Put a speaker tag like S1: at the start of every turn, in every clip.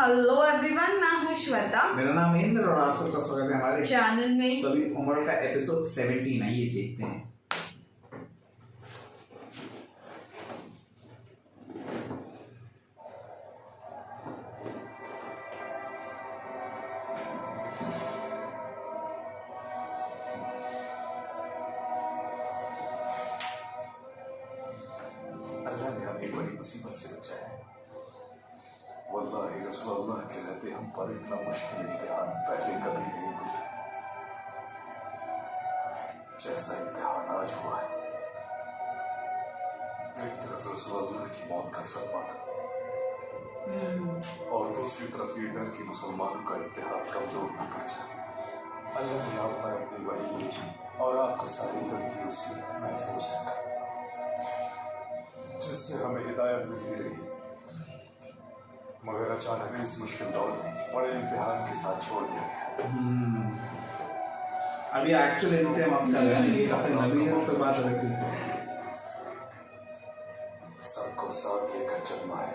S1: Hello everyone, मैं हूँ श्वेता।
S2: मेरा नाम इंद्र और आप सबका स्वागत है हमारे
S1: चैनल में।
S2: सभी उम्र का एपिसोड 17 है, ये देखते हैं।
S3: अल्लाह ने हमें बड़ी मुसीबत से बचाया है। वल्लाहि रसूल अल्लाह के रहते हम पर इतना मुश्किल इम्तिहान पहले कभी नहीं गुजरा जैसा इम्तिहान आज हुआ है। एक तरफ रसूल अल्लाह की मौत का सदमा था और दूसरी तरफ ये डर कि मुसलमानों का इत्तेहाद कमजोर न पड़ जाए। अल्लाह ने आप पर अपनी वही भेजी और आपको सारी गलतियों से महफूज रखा, जिससे हमें हिदायत मिलती रही। मगर अचानक इस मुश्किल दौर में बड़े इम्तिहान के साथ छोड़ दिया गया।
S2: अभी एक्चुअल इम्तिहान हम चल रहे हैं, काफी नबीयत पे बात रखी है।
S3: सबको साथ लेकर चलना है।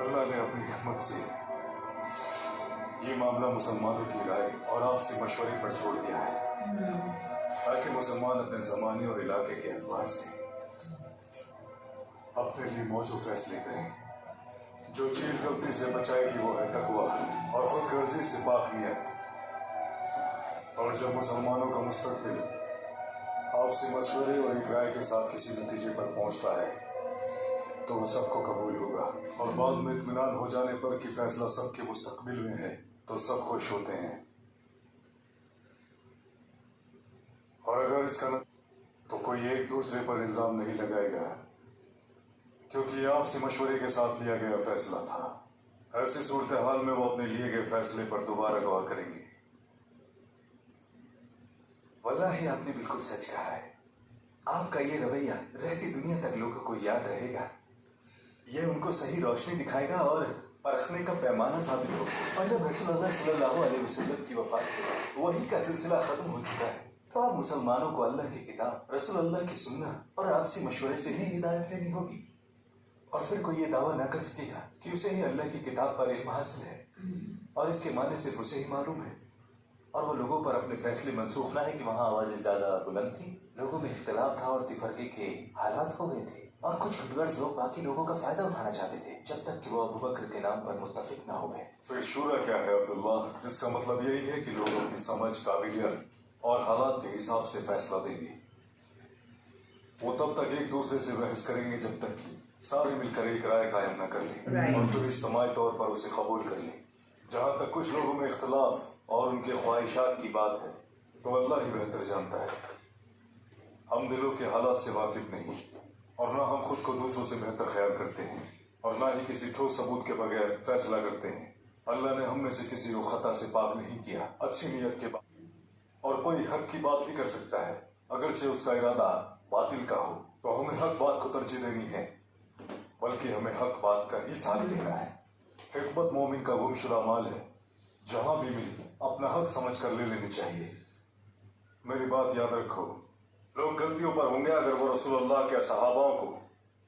S3: अल्लाह ने अपनी हिम्मत से ये मामला मुसलमानों की राय और आपसे मशवरे पर छोड़ दिया है, ताकि मुसलमान अपने जमाने और इलाके के एतबार से अपने लिए मौजूद फैसले करें। जो चीज गलती से बचाएगी वो है तकवा और खुद गर्जी से पाक नियत। और जब मुसलमानों का मुस्तकबिल आपसे मशवरे और एक राय के साथ किसी नतीजे पर पहुंचता है तो वो सबको कबूल होगा, और बाद में इत्मीनान हो जाने पर कि फैसला सबके मुस्तकबिल में है तो सब खुश होते हैं। और अगर इसका तो कोई एक दूसरे पर इल्जाम नहीं लगाएगा, क्योंकि ये आपसे मशवरे के साथ लिया गया फैसला था। ऐसी सूरत हाल में वो अपने लिए गए फैसले पर दोबारा गौर करेंगे।
S4: वल्लाही आपने बिल्कुल सच कहा है। आपका ये रवैया रहती दुनिया तक लोगों को याद रहेगा। ये उनको सही रोशनी दिखाएगा और परखने का पैमाना साबित होगा। और जब रसूलुल्लाह सल्लल्लाहु अलैहि वसल्लम की वफात के बाद वही का सिलसिला खत्म हो चुका है, तो आप मुसलमानों को अल्लाह की किताब, रसूलुल्लाह की सुन्नत और आपसी मशवरे से ही हिदायत लेनी होगी। और फिर कोई ये दावा ना कर सकेगा कि उसे ही अल्लाह की किताब पर इल्म हासिल है और इसके माने सिर्फ उसे ही मालूम है। और वो लोगों पर अपने फैसले मंसूख ना है कि वहाँ आवाजें ज्यादा बुलंद थी, लोगों में इख्तिलाफ था और तिफरके के हालात हो गए थे, और कुछ खुदगर्ज लोग बाकी लोगों का फायदा उठाना चाहते थे जब तक कि वो अबू बकर के नाम पर मुत्तफिक ना हो गए।
S3: फिर शूरा क्या है अब्दुल्ला? इसका मतलब यही है कि लोग अपनी समझ, काबिलियत और हालात के हिसाब से फैसला देंगे। वो तब तक एक दूसरे से बहस करेंगे जब तक कि सारे मिलकर एक राय कायम न कर लें और फिर इज्तिमाई तौर पर उसे कबूल कर लें। जहाँ तक कुछ लोगों में इख्तिलाफ और उनके ख्वाहिशात की बात है तो अल्लाह ही बेहतर जानता है। हम दिलों के हालात से वाकिफ नहीं, और ना हम खुद को दूसरों से बेहतर ख्याल करते हैं, और ना ही किसी ठोस सबूत के बगैर फैसला करते हैं। अल्लाह ने हम में से किसी को खता से पाक नहीं किया। अच्छी नीयत के बाद और कोई हक की बात भी कर सकता है, अगरचे उसका इरादा बातिल का हो, तो हमें हक बात को तरजीह देनी है, बल्कि हमें हक बात का ही साथ देना है। हिकमत मोमिन का गुमशुदा माल है, जहां भी मिले अपना हक समझ कर ले लेनी चाहिए। मेरी बात याद रखो, लोग गलतियों पर होंगे अगर वो रसूलुल्लाह के सहाबाओं को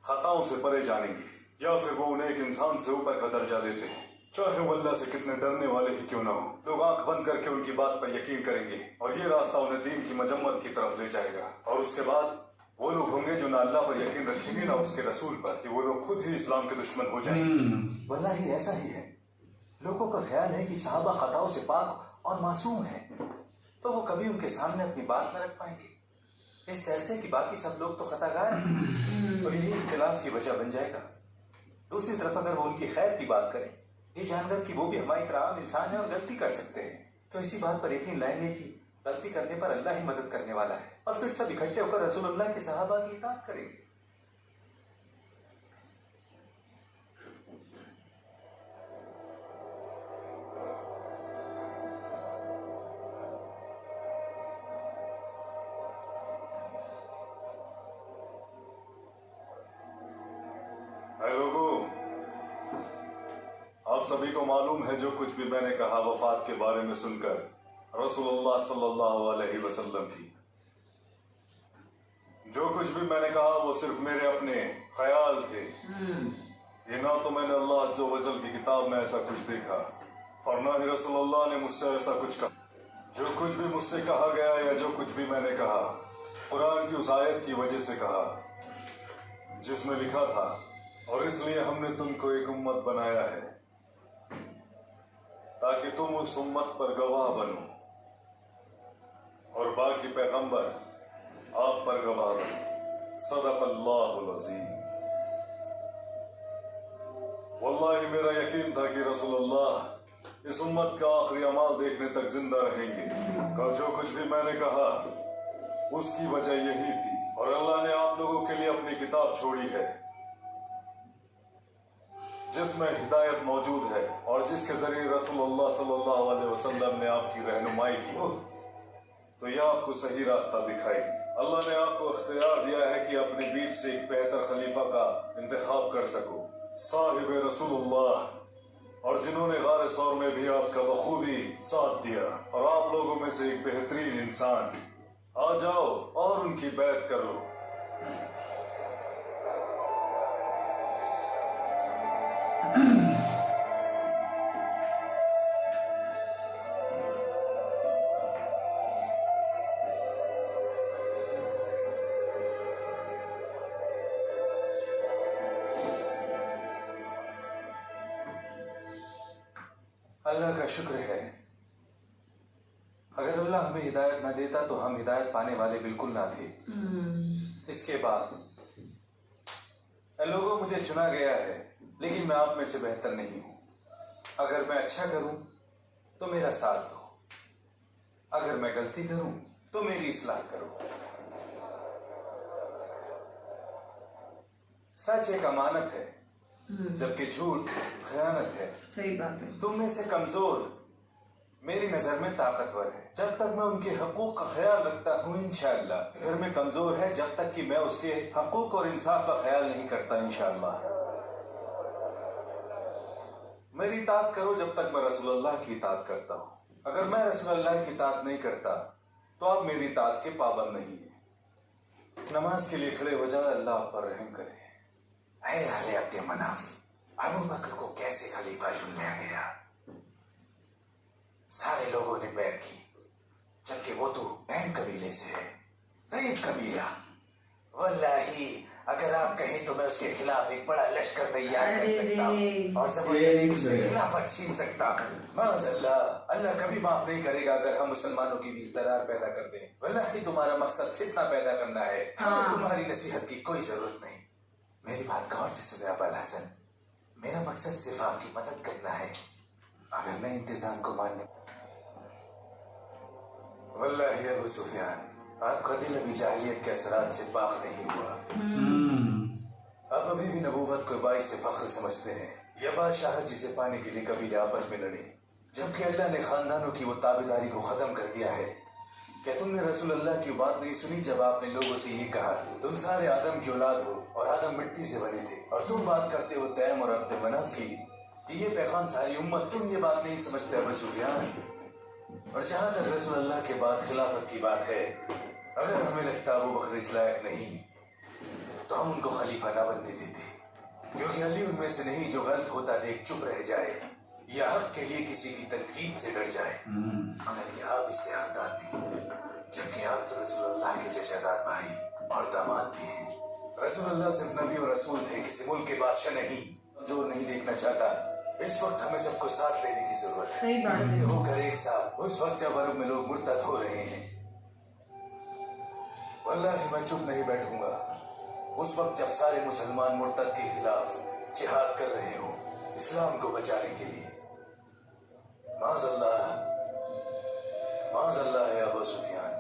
S3: खताओं से परे जानेंगे या फिर वो उन्हें एक इंसान से ऊपर का दर्जा देते हैं, चाहे वो अल्लाह से कितने डरने वाले ही क्यों ना हो। लोग आंख बंद करके उनकी बात पर यकीन करेंगे और ये रास्ता उन्हें दीन की मजम्मत की तरफ ले जाएगा। और उसके बाद वो लोग होंगे जो ना अल्लाह पर यकीन रखेंगे ना उसके रसूल पर, कि वो लोग खुद ही इस्लाम के दुश्मन हो जाएंगे।
S4: वल्लाही ऐसा ही है। लोगों का ख्याल है कि सहाबा खताओं से पाक और मासूम है, तो वो कभी उनके सामने अपनी बात न रख पाएंगे, इस डर से कि बाकी सब लोग तो खतागार हैं और यही इख्तिलाफ की वजह बन जाएगा। दूसरी तरफ अगर वो उनकी खैर की बात करें, ये जानकर कि वो भी हमारी तरह आम इंसान है और गलती कर सकते हैं, तो इसी बात पर यकीन लाएंगे कि गलती करने पर अल्लाह ही मदद करने वाला है, और फिर सब इकट्ठे होकर रसूलुल्लाह के सहाबा की इताअत करेंगे।
S3: लोगों, आप सभी को मालूम है जो कुछ भी मैंने कहा वफात के बारे में सुनकर रसूलुल्लाह सल्लल्लाहु अलैहि वसल्लम की, जो कुछ भी मैंने कहा वो सिर्फ मेरे अपने ख्याल थे। ये ना तो मैंने अल्लाह अज़्ज़ व जल की किताब में ऐसा कुछ देखा और ना ही रसूलुल्लाह ने मुझसे ऐसा कुछ कहा। जो कुछ भी मुझसे कहा गया या जो कुछ भी मैंने कहा, कुरान की उस आयत की वजह से कहा जिसमें लिखा था, और इसलिए हमने तुमको एक उम्मत बनाया है ताकि तुम उस उम्मत पर गवाह बनो और बाकी पैगंबर आप पर गवाह बने। सदक़ल्लाहुल अज़ीम। वल्लाहि मेरा यकीन था कि रसूलुल्लाह इस उम्मत का आखिरी अमाल देखने तक जिंदा रहेंगे। कल जो कुछ भी मैंने कहा उसकी वजह यही थी, और अल्लाह ने आप लोगों के लिए अपनी किताब छोड़ी है जिसमें हिदायत मौजूद है और जिसके जरिए रसूलुल्लाह सल्लल्लाहु अलैहि वसल्लम ने आपकी रहनुमाई की, तो यह आपको सही रास्ता दिखाएगी। अल्लाह ने आपको इख्तियार दिया है कि अपने बीच से एक बेहतर खलीफा का इंतखाब कर सको, साहिब रसूलुल्लाह, और जिन्होंने गारे सौर में भी आपका बखूबी साथ दिया, और आप लोगों में से एक बेहतरीन इंसान। आ जाओ और उनकी बैत करो।
S4: अल्लाह का शुक्र है, अगर अल्लाह हमें हिदायत न देता तो हम हिदायत पाने वाले बिल्कुल ना थे। इसके बाद लोगों मुझे चुना गया है, लेकिन मैं आप में से बेहतर नहीं हूं। अगर मैं अच्छा करूं तो मेरा साथ दो, अगर मैं गलती करूं तो मेरी इस्लाह करो। सच एक अमानत है, जबकि झूठ खयानत है।
S1: सही बात है।
S4: तुम में से कमजोर मेरी नजर में ताकतवर है जब तक मैं उनके हकूक का ख्याल रखता हूँ। इंशाअल्लाह नजर में कमजोर है जब तक कि मैं उसके हकूक और इंसाफ का ख्याल नहीं करता। इंशाअल्लाह मेरी इताअत करो जब तक मैं रसूलुल्लाह की इताअत करता हूँ। अगर मैं रसूलुल्लाह की इताअत नहीं करता तो आप मेरी इताअत के पाबंद नहीं है। नमाज के लिए खड़े हो जाओ, अल्लाह आप पर रहम करे। है अहले अब्द मनाफ, अबू बकर को कैसे खलीफा चुन लिया गया? सारे लोगों ने बैत की, जबकि वो तो बैन कबीले से है, तैयब कबीला। वल्लाही अगर आप कहें तो मैं उसके खिलाफ एक बड़ा लश्कर तैयार कर सकता हूँ और जबरदस्ती उसके खिलाफत छीन सकता हूँ। माज़अल्लाह, अल्लाह कभी माफ नहीं करेगा अगर हम मुसलमानों की बीच दरार पैदा कर दें। वल्लाही तुम्हारा मकसद फितना पैदा करना है, तुम्हारी नसीहत की कोई जरूरत नहीं। मेरी बात गौर से सुने अबुल हसन, मेरा मकसद सिर्फ आपकी मदद करना है। अगर मैं इंतजाम को मानने, वल्लाही अबू सुफियान, आपका दिल अभी जाहिलियत के असरात से पाक नहीं हुआ। आप अभी भी नबूवत को बाइस से फख्र समझते हैं। यह बादशाह जिसे पाने के लिए कबीले आपस में लड़े, जबकि अल्लाह ने खानदानों की वो ताबेदारी को खत्म कर दिया है। क्या तुमने रसूल अल्लाह की बात नहीं सुनी जब आपने लोगों से ये कहा तुम सारे आदम की औलाद हो और आदम मिट्टी से बने थे, और तुम बात करते हो तैम और अब्द मनाफ की कि ये पैगाम सारी उम्मत। तुम ये बात नहीं समझते अबू सुफियान। और जहां तक रसूल अल्लाह के बाद खिलाफत की बात है, अगर हमें लगता अबू बकर इस लायक नहीं तो हम उनको खलीफा ना बनने देते, क्योंकि अली उनमें से नहीं जो गलत होता देख चुप रह जाए या हक के लिए किसी की तनकीद से डर जाए। मगर क्या आप इससे हकदार नहीं, जबकि आप तो रसूलुल्लाह के चचाजाद भाई और दामाद भी हैं। रसूलुल्लाह सिर्फ नबी और रसूल थे, किसी मुल्क के बादशाह नहीं। जो नहीं देखना चाहता, इस वक्त हमें सबको साथ लेने की जरूरत है।
S1: सही बात है।
S4: होकर एक साथ उस वक्त जब अरब में लोग मुर्तद हो रहे हैं, वल्लाही मैं चुप नहीं बैठूंगा। उस वक्त जब सारे मुसलमान मुर्तद के खिलाफ जिहाद कर रहे हो इस्लाम को बचाने के लिए। माज़अल्लाह, माज़अल्लाह है अबू सुफियान।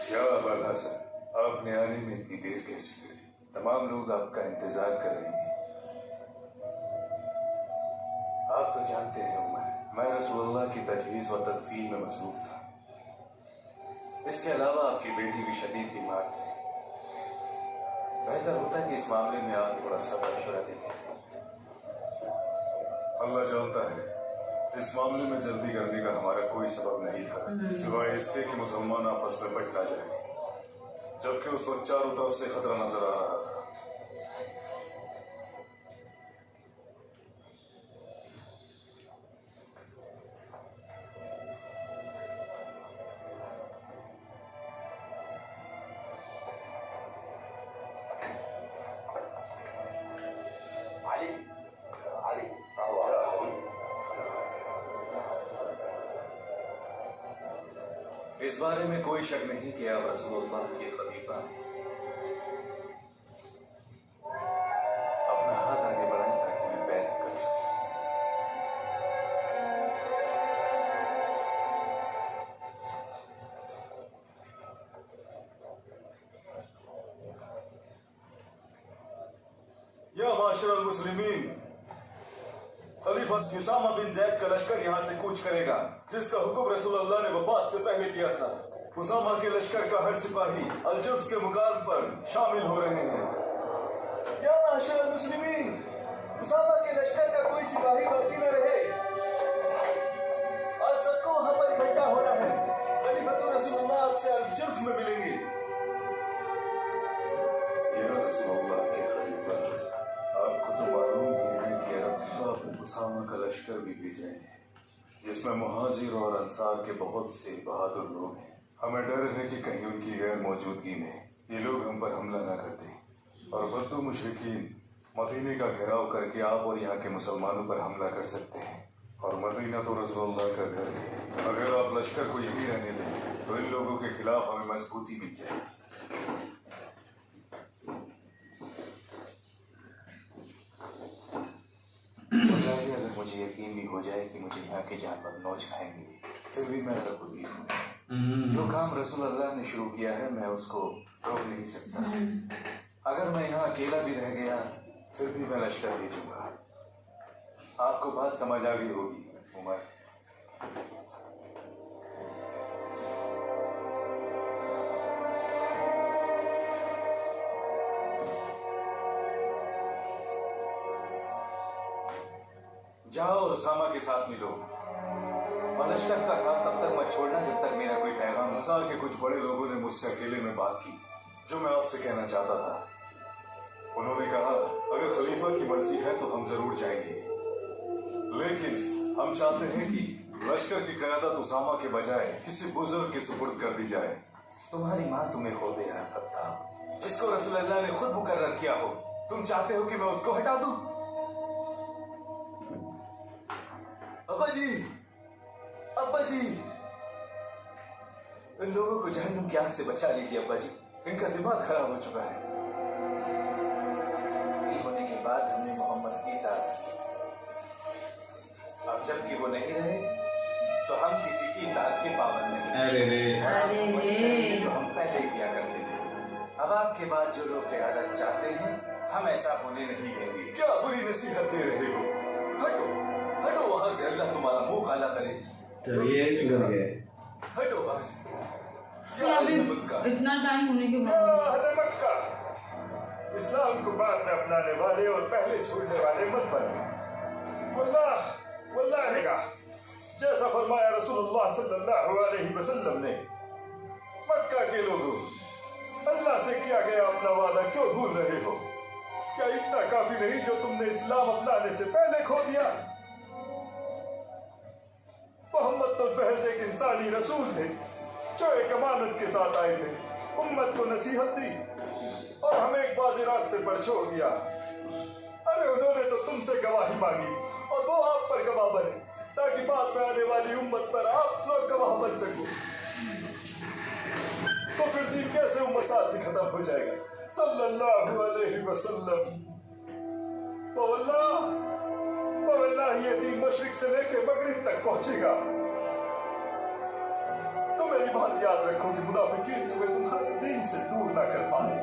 S4: या अबुल हसन, आपने आने में इतनी देर कैसे कर दी? तमाम लोग आपका इंतजार कर रहे हैं। आप तो जानते हैं उमर, मैं रसूलुल्लाह की तजवीज़ व तदफीन में मसरूफ था। इसके अलावा आपकी बेटी भी शदीद बीमार थी। बेहतर होता कि इस मामले में आप थोड़ा सब्र मशवरा देखें।
S3: अल्लाह जानता है इस मामले में जल्दी करने का हमारा कोई सबब नहीं था सिवाय इसके कि मुसलमान आपस में बट ना जाए, जबकि उस वक्त चारों तरफ से खतरा नजर आ रहा था।
S4: इस बारे में कोई शक नहीं कि आप रसूलुल्लाह के खलीफा हैं। अपना हाथ आगे बढ़ाएं ताकि मैं बैत कर सकूं।
S3: या माशरल मुस्लिमीन, खलीफा उसामा बिन जैद का लश्कर यहाँ से कूच करेगा, जिसका हुक्म रसूलुल्लाह ने वफात से पहले किया था। उसामा के लश्कर का हर सिपाही अलजुफ के मुकाम पर शामिल हो रहे हैं।
S4: या माशरल मुस्लिमीन, उसामा के लश्कर का कोई सिपाही बाकी न रहे। आज सबको वहां पर इकट्ठा होना है। खलीफा रसूलुल्लाह आपसे अलजुफ में मिलेंगे।
S3: या रसूलुल्लाह के खलीफा, आपको तो मालूम ही है कि अब्दुल्लाह बिन उसामा का लश्कर भी भेजा है, जिसमें मुहाजिर और अंसार के बहुत से बहादुर लोग हैं। हमें डर है कि कहीं उनकी गैर मौजूदगी में ये लोग हम पर हमला न कर दें और बद्दू मुशरिकीन मदीने का घेराव करके आप और यहाँ के मुसलमानों पर हमला कर सकते हैं। और मदीना तो रसूलुल्लाह का घर है। अगर आप लश्कर को यहीं रहने दें तो इन लोगों के खिलाफ हमें मजबूती मिल जाए।
S4: अगर मुझे यकीन भी हो जाए कि मुझे यहाँ के जानवर नोच खाएंगे, फिर भी मैं रसूलुल्लाह हूँ। जो काम रसूलुल्लाह ने शुरू किया है मैं उसको रोक नहीं सकता। अगर मैं यहाँ अकेला भी रह गया फिर भी मैं लश्कर भेजूंगा। आपको बात समझ आ गई होगी उमर। जाओ और उसामा के साथ मिलो और लश्कर का साथ तब तक मत छोड़ना जब तक मेरा कोई पैगाम।
S3: अंसार के कुछ बड़े लोगों ने मुझसे अकेले में बात की जो मैं आपसे कहना चाहता था। उन्होंने कहा अगर खलीफा की मर्जी है तो हम जरूर जाएंगे, लेकिन हम चाहते हैं कि लश्कर की क़यादत उसामा के बजाय किसी बुजुर्ग के सुपुर्द कर दी जाए।
S4: तुम्हारी माँ तुम्हें खो दे यार खत्ताब, जिसको रसूलुल्लाह ने खुद मुकर्रर किया हो। तुम चाहते हो कि मैं उसको हटा दूं? अब्बा जी, अब्बा जी, इन लोगों को जहन्नुम की आग से बचा लीजिए अब्बा जी। इनका दिमाग खराब हो चुका है। ये होने के बाद हमने मोहम्मद की इताअत की। अब जबकि वो नहीं रहे तो हम किसी की इताअत के पाबंद नहीं।
S2: अरे रे,
S4: जो हम पहले किया करते थे। अब आपके बाद जो लोग क़यादत चाहते हैं हम ऐसा होने नहीं देंगे।
S3: क्या बुरी नसीहत दे रहे हो?
S4: हटो हटो वहां से, अल्लाह तुम्हारा मुंह काला करे।
S2: तो ये सुधर गए।
S4: हटो वहां से।
S1: फिर अभी इतना टाइम होने के बाद
S3: मक्का, इस्लाम को बाद में अपनाने वाले और पहले छोड़ने वाले मत बनो। वल्लाह वल्लाह, जैसा फरमाया रसूलुल्लाह सल्लल्लाहु अलैहि वसल्लम ने, मक्का के लोगों, अल्लाह से किया गया अपना वादा क्यों भूल रहे हो? क्या इतना काफी नहीं जो तुमने इस्लाम अपनाने से पहले खो दिया? मोहम्मद तो महज एक इंसानी रसूल थे जो एक अमानत के साथ आए थे, उम्मत को नसीहत दी और हमें एक बाज़ी रास्ते पर छोड़ दिया। अरे उन्होंने तो तुमसे गवाही मांगी और वो आप पर गवाह बने ताकि बाद में आने वाली उम्मत पर आप लोग गवाह बन सको। तो फिर दीन कैसे उम्मत साथ ही खत्म हो जाएगा? सल्लल्लाहु अलैहि वसल्लम। वल्लाह ये दीन मशरिक से लेकर मगरिब तक पहुंचेगा। तो मेरी बात याद रखो कि मुनाफिकीन तुम्हें तुम्हारे दीन से दूर ना कर पाए।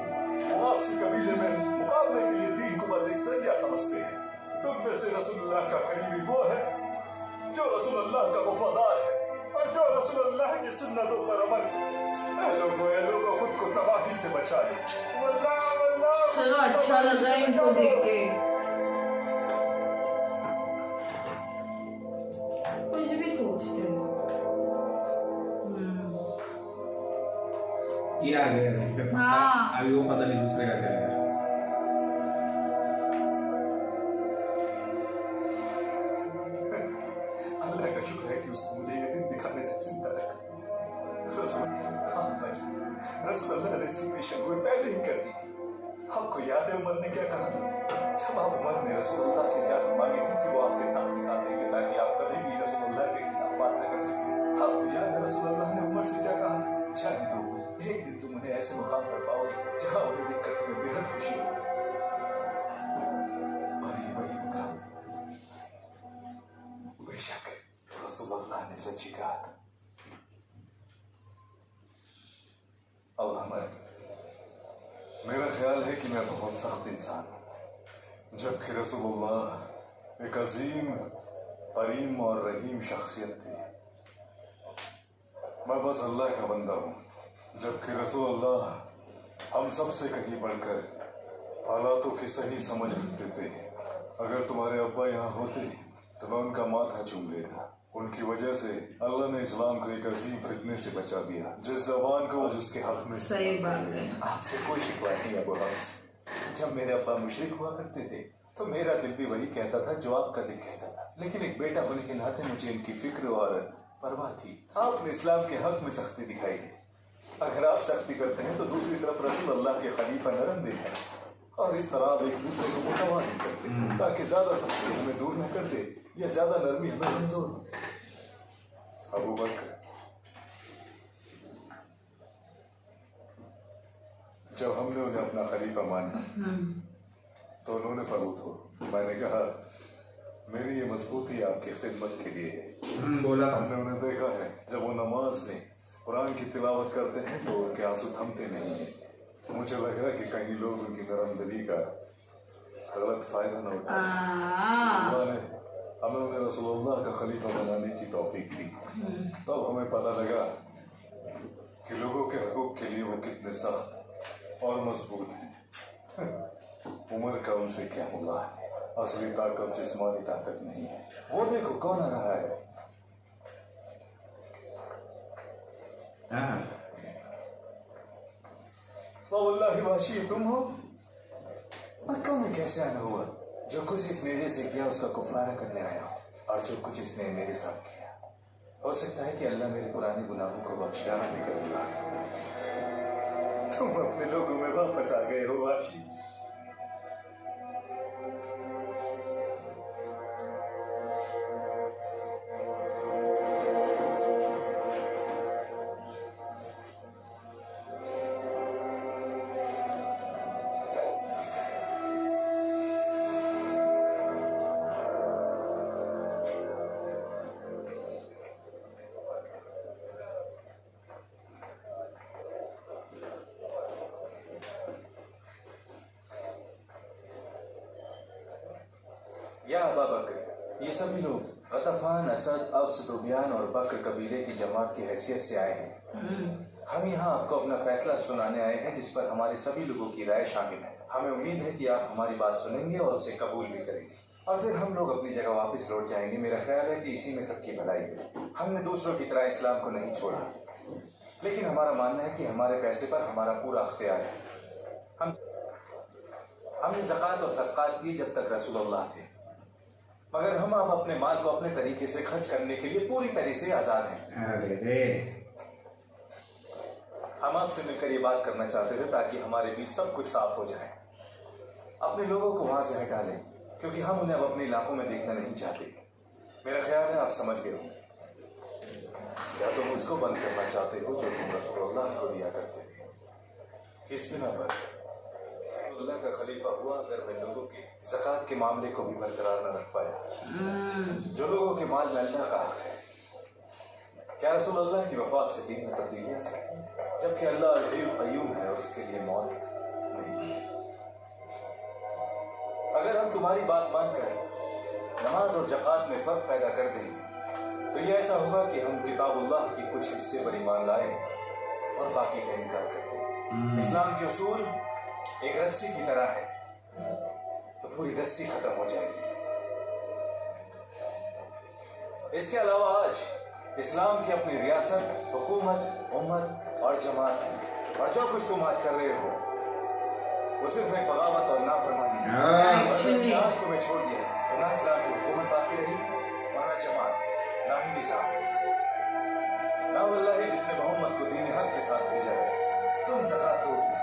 S3: वो आपसी कबीले में मुकाबले के लिए दीन को बस एक जरिया समझते हैं। तुम में से रसूलुल्लाह का करीबी वो है जो रसूलुल्लाह का वफादार है और जो रसूलुल्लाह की सुन्नतों पर अमल। लोगों खुद को तबाही से बचाए। वल्लाह वल्लाह
S1: चलो अच्छा लग रहा है इनको देख के। कुछ भी सोचते हो।
S2: ये आ गया है पे पक्का।
S1: हाँ।
S2: अभी वो पता नहीं दूसरे का क्या है।
S4: अल्लाह का शुक्र है कि उसने मुझे ये दिन दिखाने तक जिंदा रखा। रसूल अल्लाह ने इसकी पेशन गोई पहले ही कर दी थी। आपको याद है उमर ने क्या कहा था? जब आप उमर ने रसूलुल्लाह से इजाजत मांगी थी कि वो आपके नाम दिखा देंगे ताकि आप कभी भी रसूलुल्लाह के खिलाफ बात न कर सकें। आपको याद है रसूलुल्लाह ने उमर से क्या कहा था? जाने दो, एक दिन तुम उन्हें ऐसे मुकाम पर पाओगे जहां उन्हें देखकर तुम्हें बेहद खुशी होगी। और ये वही मुकाम है। बेशक रसूलुल्लाह ने सच ही कहा था। अल्लाह, मेरा ख्याल है कि मैं बहुत सख्त इंसान हूँ, जबकि रसूलुल्लाह एक अजीम, करीम और रहीम शख्सियत थी। मैं बस अल्लाह का बंदा हूँ, जबकि रसूलुल्लाह हम सब से कहीं बढ़कर हालातों की सही समझ रखते थे। अगर तुम्हारे अब्बा यहाँ होते तो मैं उनका माथा चूम लेता। उनकी वजह से अल्लाह ने इस्लाम को एक अजीम फितने से बचा दिया, जिस जबान को उसके हक में
S1: सही बात है।
S4: आपसे कोई शिकवा नहीं अबू हफ्स। जब मेरे अब्बा मुशरिक हुआ करते थे तो मेरा दिल भी वही कहता था जो आपका दिल कहता था, लेकिन एक बेटा होने के नाते मुझे इनकी फिक्र और परवाह थी। आपने इस्लाम के हक में सख्ती दिखाई है। अगर आप सख्ती करते हैं तो दूसरी तरफ रसूल अल्लाह के खलीफा नरम दिल है और इस तरह आप एक दूसरे को मुतवाज़िन करते हैं ताकि ज्यादा सख्ती हमें दूर न कर दे या ज्यादा नरमी हमें कमजोर हो। अबू बकर, जब हमने उन्हें अपना खलीफा माना तो उन्होंने फरूट हो। मैंने कहा मेरी ये मजबूती आपकी खिदमत के लिए है।
S2: बोला था।
S4: हमने उन्हें देखा है जब वो नमाज में कुरान की तिलावत करते हैं तो उनके आंसू थमते नहीं हैं। मुझे लगा कि कहीं लोग उनकी नरम दिली का गलत फायदा न उठाएं। हमें उन्हें रसूलुल्लाह का खलीफा बनाने की तौफीक दी। तब हमें पता लगा कि लोगों के हकूक के लिए वो कितने सख्त और मजबूत हैं। उम्र का उनसे क्या हुआ है? असली ताकत जिस्मानी ताकत नहीं है। वो देखो कौन आ रहा है। वल्लाहि वाशी, तुम हो? मक्का में कैसे आना हुआ? जो कुछ इस नेज़े से किया उसका कुफारा करने आया हूँ, और जो कुछ इसने मेरे साथ किया, हो सकता है कि अल्लाह मेरे पुराने गुनाहों को बख्शा नहीं करूँगा। तुम अपने लोगों में वापस आ गए हो वाशी। या अबा बकर, ये सभी लोग गतफान, असद, अब्स, दुबियान और बकर कबीले की जमात की हैसियत से आए हैं। हम यहाँ आपको अपना फैसला सुनाने आए हैं जिस पर हमारे सभी लोगों की राय शामिल है। हमें उम्मीद है कि आप हमारी बात सुनेंगे और उसे कबूल भी करेंगे, और फिर हम लोग अपनी जगह वापस लौट जाएंगे। मेरा ख्याल है कि इसी में सबकी भलाई है। हमने दूसरों की तरह इस्लाम को नहीं छोड़ा, लेकिन हमारा मानना है कि हमारे पैसे पर हमारा पूरा अख्तियार है। हमने ज़कात और सदक़ात दिए जब तक रसूलुल्लाह थे, मगर हम अब अपने माल को अपने तरीके से खर्च करने के लिए पूरी तरह से आजाद हैं। हम आपसे मिलकर ये बात करना चाहते थे ताकि हमारे बीच सब कुछ साफ हो जाए। अपने लोगों को वहां से हटा लें, क्योंकि हम उन्हें अब अपने इलाकों में देखना नहीं चाहते। मेरा ख्याल है आप समझ गए होंगे। क्या तुम उसको बंद करना चाहते हो जो तुम रसूलुल्लाह को दिया करते थे? किस बिना पर रसूलुल्लाह का खलीफा हुआ अगर मैं लोगों के ज़कात के मामले को भी बरकरार न रख पाया, जो लोगों के माल में अल्लाह का हक है? क्या रसूलुल्लाह की वफात से दीन में तब्दीली आ सकती है, जबकि अल्लाह अल-हय्युल क़य्यूम है और उसके लिए मौत नहीं है? अगर हम तुम्हारी बात मानकर नमाज और ज़कात में फ़र्क पैदा कर दें तो ये ऐसा होगा कि हम किताबुल्लाह के कुछ हिस्से पर ईमान लाए और बाकी का इनकार कर दें। इस्लाम के उसूल एक रस्सी की तरह है तो पूरी रस्सी खत्म हो जाएगी। इसके अलावा आज इस्लाम की अपनी रियासत, हुकूमत, उम्मत और जमात है, और जो कुछ तुम आज कर रहे हो वो सिर्फ एक बगावत और नाफरमानी है।
S1: Actually.
S4: आज तुम्हें छोड़ दिया तो ना इस्लाम की हुकूमत बाकी रही और ना जमात, ना ही निजाम, ना वल्लाही जिसने मोहम्मद को दीन हक के साथ भेजा है। तुम ज़कात दोगे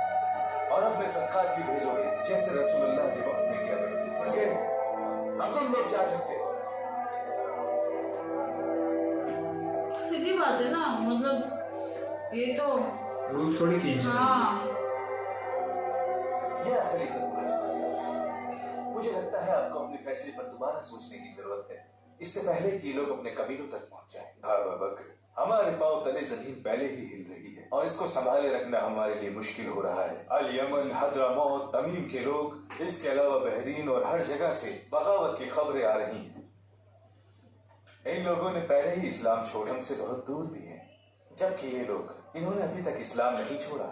S4: और अपने सदकात भी भेजोगे जैसे रसूलुल्लाह के वक्त में किया करते थे। अब तुम लोग जा सकते हो।
S1: सीधी बात है ना, मतलब ये तो
S2: रूल थोड़ी चेंज
S1: हाँ
S4: यह खलीफतुर रसूलुल्लाह, मुझे लगता है आपको अपने फैसले पर दोबारा सोचने की जरूरत है, इससे पहले कि ये लोग अपने कबीलों तक पहुंच जाएं। अबू बकर, हमारे पांव तले जमीन पहले ही हिल रही है और इसको संभाले रखना हमारे लिए मुश्किल हो रहा है। अल यमन, हद्रामौत, तमीम के लोग, इसके अलावा बहरीन और हर जगह से बगावत की खबरें आ रही हैं। इन लोगों ने पहले ही इस्लाम छोड़ हमसे बहुत दूर भी है, जबकि ये लोग, इन्होंने अभी तक इस्लाम नहीं छोड़ा।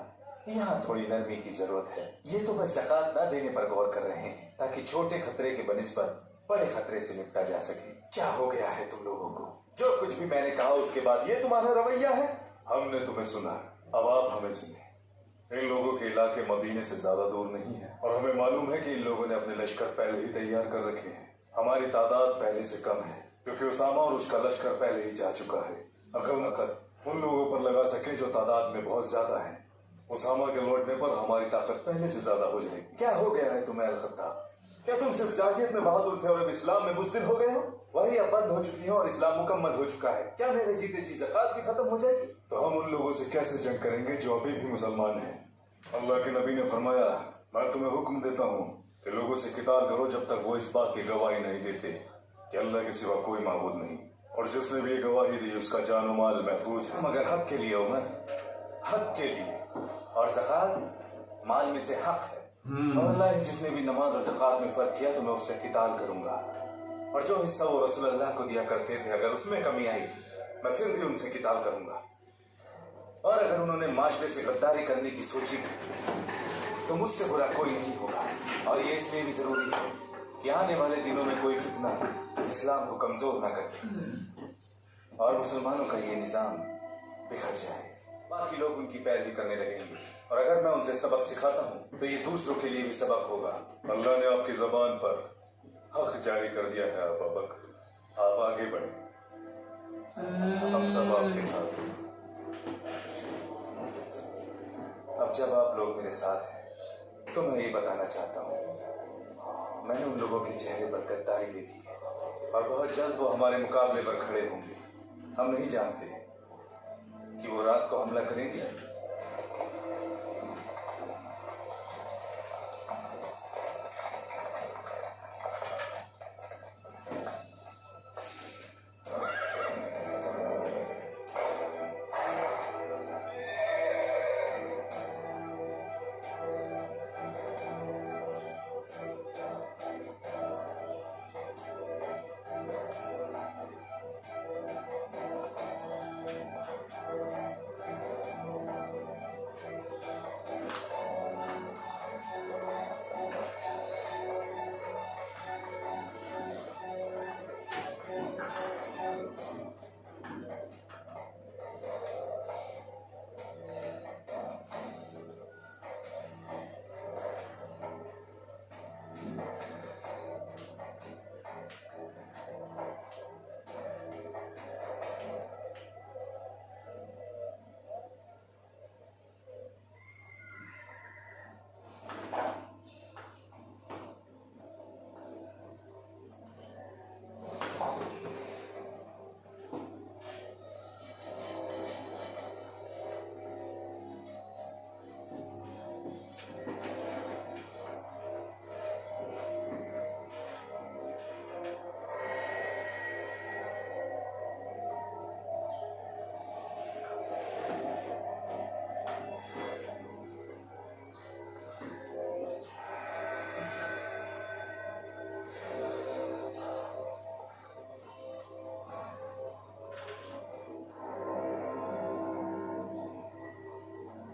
S4: यहाँ थोड़ी नरमी की जरूरत है। ये तो बस ज़कात ना देने पर गौर कर रहे हैं ताकि छोटे खतरे के बनिस्बत बड़े खतरे से निपटा जा सके। क्या हो गया है तुम लोगों को? जो कुछ भी मैंने कहा उसके बाद ये तुम्हारा रवैया है? हमने तुम्हें सुना, अब आप हमें सुने। इन लोगों के इलाके मदीने से ज्यादा दूर नहीं है और हमें मालूम है कि इन लोगों ने अपने लश्कर पहले ही तैयार कर रखे हैं। हमारी तादाद पहले से कम है क्योंकि उसामा और उसका लश्कर पहले ही जा चुका है। अकल नकल उन लोगों पर लगा सके जो तादाद में बहुत ज्यादा है। उसामा के लौटने पर हमारी ताकत पहले से ज्यादा हो जाएगी। क्या हो गया है तुम्हें अल-खत्ताब? क्या तुम सिर्फ जाहिलियत में बहादुर थे और अब इस्लाम में बुज़दिल हो गए हो? वही अब बंद हो चुकी है और इस्लाम मुकम्मल हो चुका है। क्या मेरे जीते जी ज़कात भी खत्म हो जाएगी? तो हम उन लोगों से कैसे जंग करेंगे जो अभी भी मुसलमान हैं? अल्लाह के नबी ने फरमाया, मैं तुम्हें हुक्म देता हूँ कि लोगों से किताल करो जब तक वो इस बात की गवाही नहीं देते कि अल्लाह के सिवा कोई माबूद नहीं, और जिसने भी ये गवाही दी उसका जान और माल महफूज है, मगर हक के लिए उमर, हक के लिए। और ज़कात माल में से हक है। और अल्लाह जिसने भी नमाज और ज़कात में फर्क किया तो मैं उससे किताल करूंगा, और जो हिस्सा वो रसूलुल्लाह को दिया करते थे अगर उसमें कमी आई मैं फिर भी उनसे किताल करूंगा। और अगर उन्होंने माशरे से गद्दारी करने की सोची तो मुझसे बुरा कोई नहीं होगा। और ये इसलिए भी जरूरी है कि आने वाले दिनों में कोई फितना इस्लाम को कमजोर ना कर दे और मुसलमानों का ये निजाम बिखर जाए, बाकी लोग उनकी पैरवी करने लगेंगे। और अगर मैं उनसे सबक सिखाता हूँ तो ये दूसरों के लिए भी सबक होगा। अल्लाह ने आपकी जबान पर हक जारी कर दिया है अबू बकर, आप आगे बढ़े, हम सब आपके साथ हैं। अब जब आप लोग मेरे साथ हैं तो मैं ये बताना चाहता हूँ, मैंने उन लोगों के चेहरे पर गद्दारी देखी है और बहुत जल्द वो हमारे मुकाबले पर खड़े होंगे। हम नहीं जानते कि वो रात को हमला करेंगे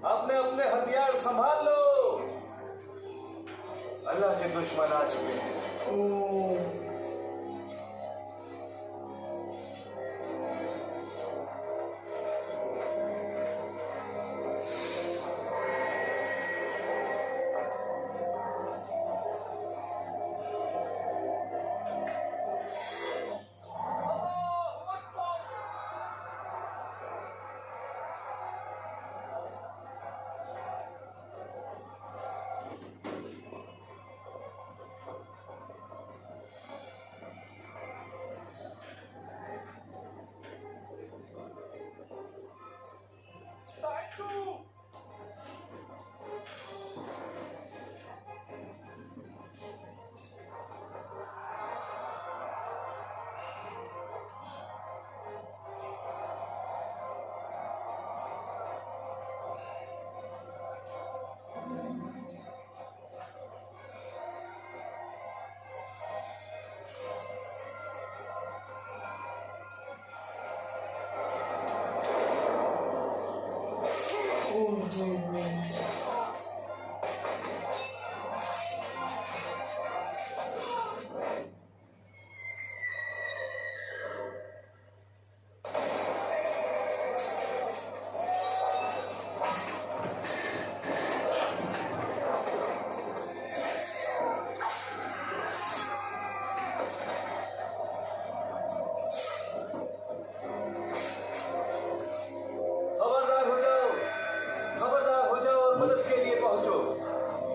S4: अपने अपने हथियार संभाल लो। दुश्मन आ चुके हैं।
S1: ओ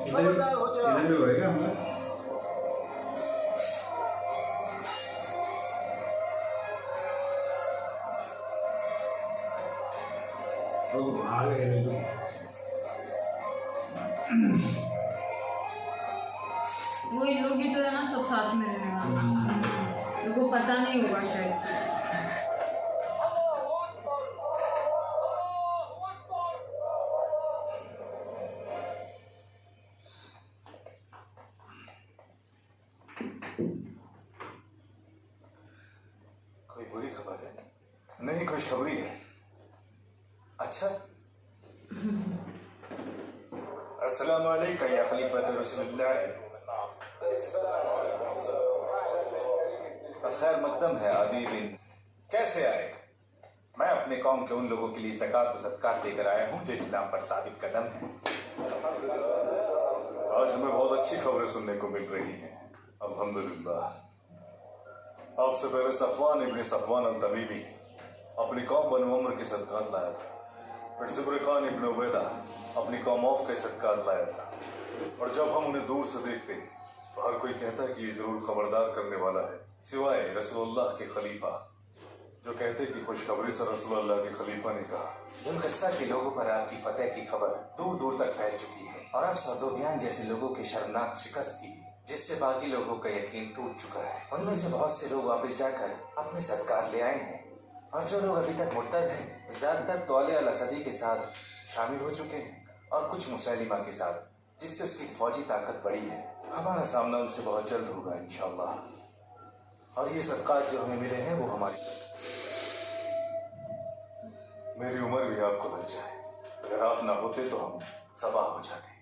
S2: इधर भी होएगा हमारा। तो आ गए तो
S1: वही लोग ही तो है ना, सब साथ में रहने वाले, लोगों को पता नहीं होगा शायद से।
S4: कोई बुरी खबर है? नहीं, खुशखबरी है। अच्छा, अस्सलाम वालेकुम या खलीफत रसूलुल्लाह। खैर मकदम है आदि बिन, कैसे आए? मैं अपने कौम के उन लोगों के लिए ज़कात और सदकात लेकर आया हूँ जो इस्लाम पर साबित कदम है। आज हमें बहुत अच्छी खबरें सुनने को मिल रही हैं, अल्हम्दुलिल्लाह। आपसे पहले सफवान इब्न सफवान अल-तमीमी अपनी कौम बनु उमर के सदकात लाया था, फिर ज़ुब्र खान इब्न उबैदा अपनी कौम औफ के सदकात लाया था। और जब हम उन्हें दूर से देखते तो हर कोई कहता है कि ये जरूर खबरदार करने वाला है, सिवाय रसूलुल्लाह के खलीफा, जो कहते कि खुशखबरी से रसूलुल्लाह के खलीफा ने कहा। दुलकस्सा के लोगों पर आपकी फतेह की खबर दूर दूर तक फैल चुकी है और अब सौदोबियान जैसे लोगों की शर्मनाक शिकस्त की, जिससे बाकी लोगों का यकीन टूट चुका है। उनमें से बहुत से लोग वापस जाकर अपने सदकात ले आए हैं, और जो लोग अभी तक मुर्तद हैं, ज्यादातर तौले अल-असदी के साथ शामिल हो चुके हैं और कुछ मुसैलिमा के साथ, जिससे उसकी फौजी ताकत बढ़ी है। हमारा सामना उनसे बहुत जल्द होगा इंशाअल्लाह। और ये सदकात जो हमें मिले हैं वो हमारी, मेरी उम्र भी आपको लग जाए, अगर आप ना होते तो हम तबाह हो जाते।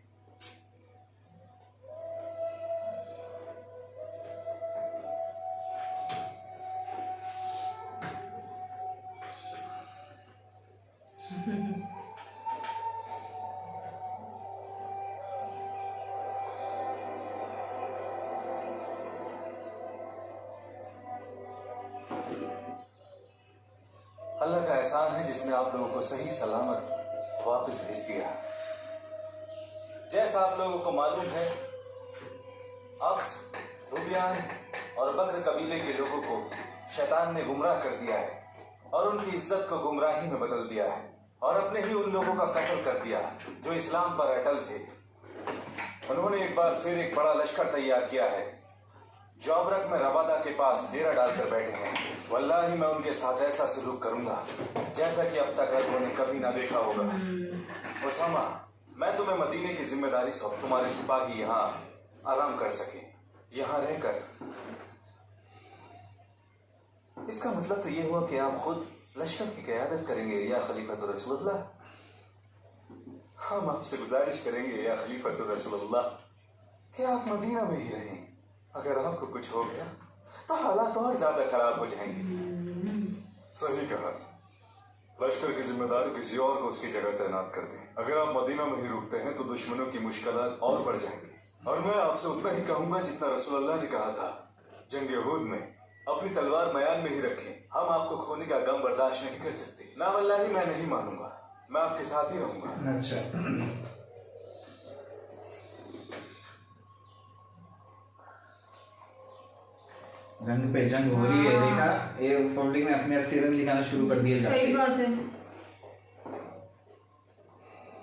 S4: अल्लाह का एहसान है जिसने आप लोगों को सही सलामत वापस भेज दिया। जैसा आप लोगों को मालूम है, अक्स, रुबियान और बकर कबीले के लोगों को शैतान ने गुमराह कर दिया है और उनकी इज्जत को गुमराही में बदल दिया है और अपने ही उन लोगों का कत्ल कर दिया जो इस्लाम पर अटल थे। उन्होंने एक बार फिर एक बड़ा लश्कर तैयार किया है, जौबरक में रवादा के पास डेरा डालकर बैठे हैं। वल्लाही मैं उनके साथ ऐसा सलूक करूंगा जैसा कि अब तक उन्होंने कभी ना देखा होगा। उसामा, मैं तुम्हें मदीने की जिम्मेदारी सौंप, तुम्हारे सिपाही यहाँ आराम कर सके, यहाँ रहकर। इसका मतलब तो ये हुआ कि आप खुद लश्कर की क़यादत करेंगे या खलीफत रसूलुल्लाह। हम आपसे गुजारिश करेंगे या खलीफत रसूलुल्लाह कि आप मदीना में ही रहें। अगर आपको कुछ हो गया तो हालात और ज्यादा खराब हो जाएंगे।
S3: सही कहा। लश्कर की जिम्मेदारी किसी और को उसकी जगह तैनात कर दें। अगर आप मदीना में ही रुकते हैं तो दुश्मनों की मुश्किलात और बढ़ जाएंगी। और मैं आपसे उतना ही कहूंगा जितना रसूल अल्लाह ने कहा था जंग यहूद में, अपनी तलवार मयान में ही रखें। हम आपको खोने का गम बर्दाश्त नहीं कर सकते। ना वल्लाही मैं नहीं मानूंगा, मैं आपके साथ ही रहूंगा।
S2: अच्छा, जंग पे जंग हो रही है। देखा, ये फोल्डिंग ने अपने अस्थिरन दिखाना शुरू कर दिए
S1: सही
S2: जाते।
S1: बात है।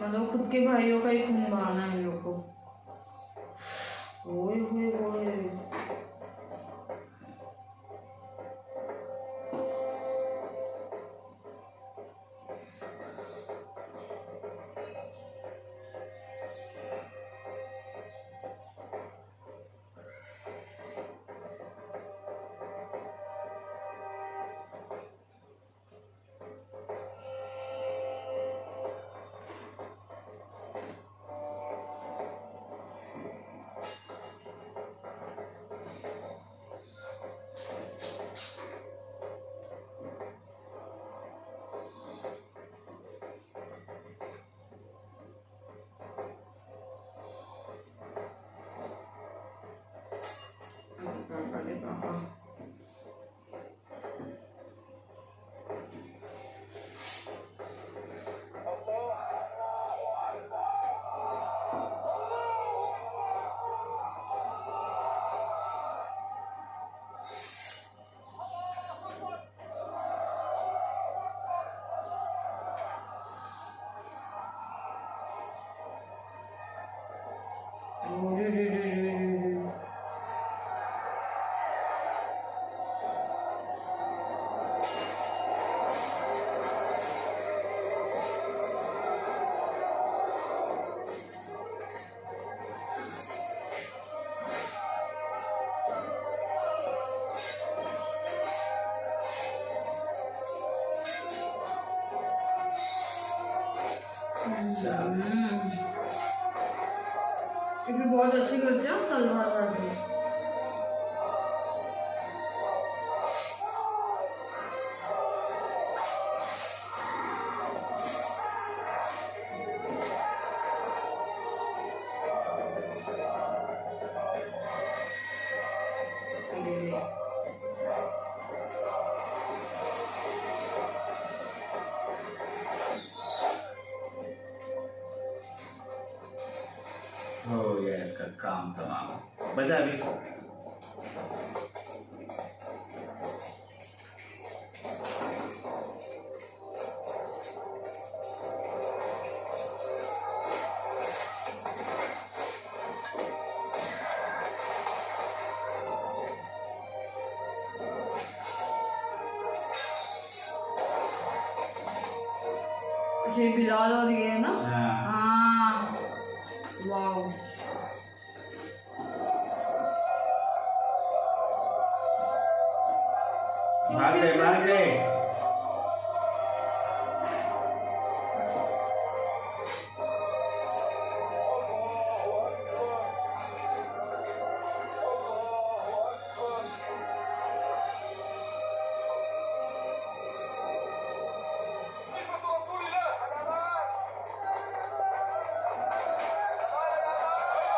S1: मतलब खुद के भाइयों का ही खून बहाना है इन लोग को। ओए होए होए। अरे बाबा। रे रे रे रे रे रे। ये भी बहुत अच्छी करते हैं तलवार बाजी।
S2: हो गया इसका काम तमाम। बजा अभी।
S1: अच्छा ये बिलाल और ये है ना।
S2: हाँ।
S1: हाँ वाओ।
S2: भाग गए, भाग गए।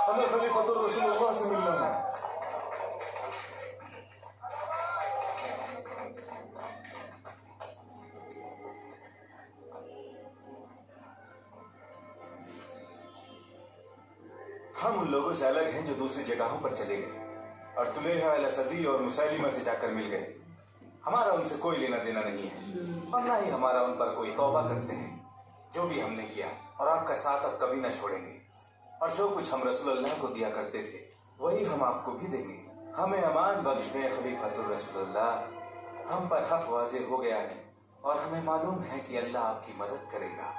S3: हमें खलीफतुर रसूलुल्लाह से मिलना है।
S4: हम उन लोगों से अलग हैं जो दूसरी जगहों पर चले गए और तुलेहा अल-असदी और मुसैलिमा से जाकर मिल गए। हमारा उनसे कोई लेना देना नहीं है और ना ही हमारा उन पर कोई तौबा करते हैं। जो भी हमने किया और आपका साथ अब कभी ना छोड़ेंगे। और जो कुछ हम रसूल अल्लाह को दिया करते थे वही हम आपको भी देंगे। हमें अमान बख्श दें खलीफतुर रसूलुल्लाह। हम पर हक वाज़ेह हो गया है और हमें मालूम है कि अल्लाह आपकी मदद करेगा।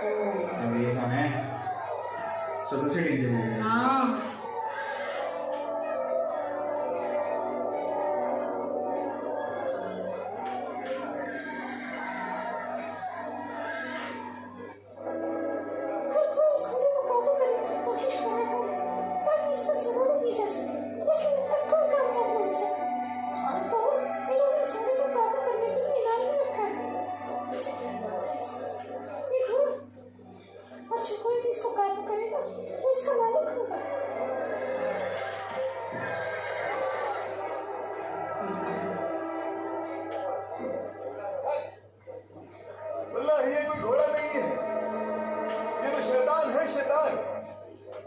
S2: अब ये कौन है? सब से टेंशन हो गया।
S1: हाँ
S4: अल्लाह, ये कोई घोड़ा नहीं है, ये तो शैतान है, शैतान।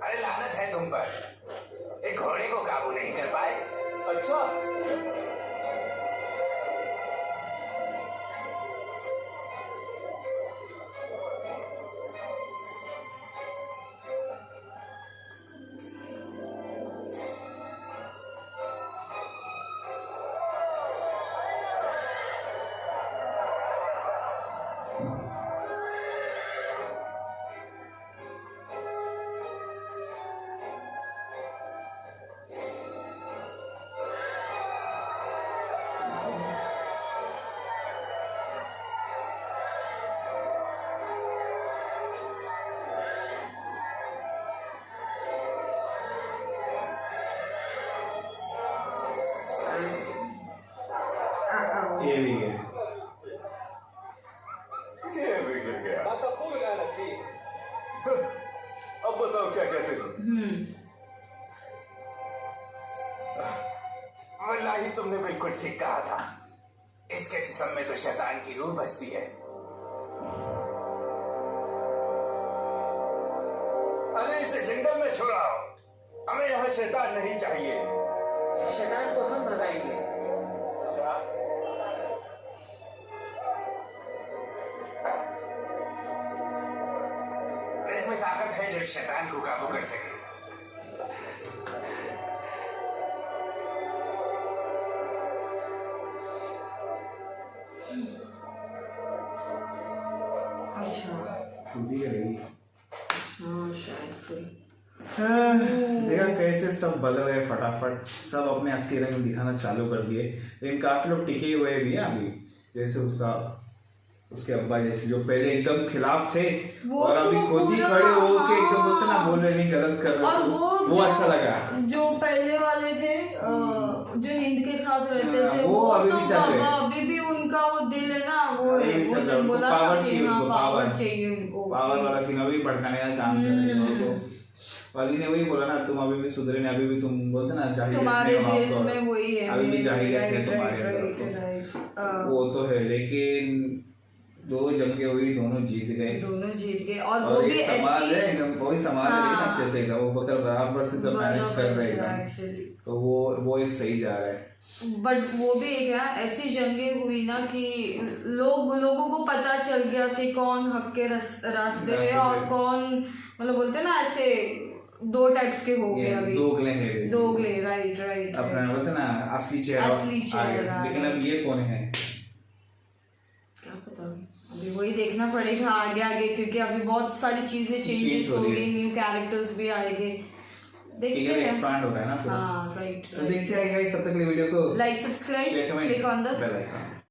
S5: अरे लानत है तुम पर, एक घोड़े को काबू नहीं कर पाए।
S4: अच्छा,
S2: ये भी है।
S4: ये भी गिर गया। अब बताओ क्या कहते हो?
S5: वल्लाही तुमने बिल्कुल ठीक कहा था, इसके जिस्म में तो शैतान की रूह बसती है।
S4: अरे इसे जंगल में छोड़ाओ, हमें यहाँ शैतान नहीं चाहिए।
S5: शैतान को हम भगाएंगे। इसमें ताकत है जो शैतान को काबू कर सके।
S1: अच्छा
S2: खुद ही करेगी।
S1: हाँ शायद से।
S2: देखा कैसे सब बदल गए फटाफट, सब अपने असली रंग दिखाना चालू कर दिए। लेकिन काफी लोग टिके हुए भी हैं अभी, जैसे उसके अब्बा जैसे जो पहले एकदम खिलाफ थे और अभी
S1: तो
S2: खुद ही
S1: पूरा,
S2: खड़े होके
S1: हाँ।
S2: एकदम बोलते ना, बोल रहे नहीं गलत कर
S1: और
S2: रहे हो, वो अच्छा लगा।
S1: जो पहले वाले थे जो हिंद के साथ रहते थे,
S2: वो अभी भी
S1: तो
S2: चल रहे हैं।
S1: अभी भी उनका वो दिल है ना, वो
S2: अभी भी चल रहा है, उनको
S1: बोला
S2: पावर
S1: था कि
S2: चाहिए,
S1: हाँ,
S2: उनको
S1: पावर चाहिए उनको।
S2: पावर वाला सीन अभी भड़काने का काम कर रहे हैं उनको। वाली ने वही बोला ना, तुम अभी भी सुधरे नहीं, अभी भी तुम बोलते ना जाहिलियत
S1: तुम्हारे
S2: में
S1: दिल
S2: हो
S1: में
S2: आपको,
S1: वही है,
S2: अभी भी जाहिलियत है
S1: राइट,
S2: तुम्हारे
S1: राइट,
S2: अंदर।
S1: राइट।
S2: वो तो है, लेकिन दो जंगे हुई, दोनों जीत गए
S1: दोनों जीत गए और वो
S2: और
S1: भी
S2: ये संभाल
S1: ऐसी,
S2: रहे हैं एकदम, वही संभाल रहे हैं ना
S1: हाँ।
S2: अच्छे से एकदम, वो बकर बराबर से सब मैनेज कर रहे हैं एकदम,
S1: एक्चुअली।
S2: तो वो एक सही जा रहा है।
S1: बट वो भी एक है, ऐसी जंगें हुई ना कि लोगों को पता चल गया कि कौन हक के रास्ते है और कौन, मतलब बोलते हैं ना ऐसे दो टाइप्स के हो गए अभी,
S2: दोगले हैं basically।
S1: दोगले, right right.
S2: अपना बोलते ना असली चेहरा
S1: असली
S2: आ गया।
S1: चेहरा,
S2: लेकिन अब ये कौन है?
S1: क्या पता, अभी वही देखना पड़ेगा आगे आगे, क्योंकि अभी बहुत सारी चीजें चेंजेस हो गई, न्यू कैरेक्टर्स भी आएंगे, देखते हैं।
S2: एक्सपांड हो रहा है ना पूरा।
S1: हाँ राइट।
S2: तो देखते हैं गाइस, तब तक के लिए वीडियो को
S1: like, subscribe,
S2: share, comment,
S1: click on the
S2: bell icon.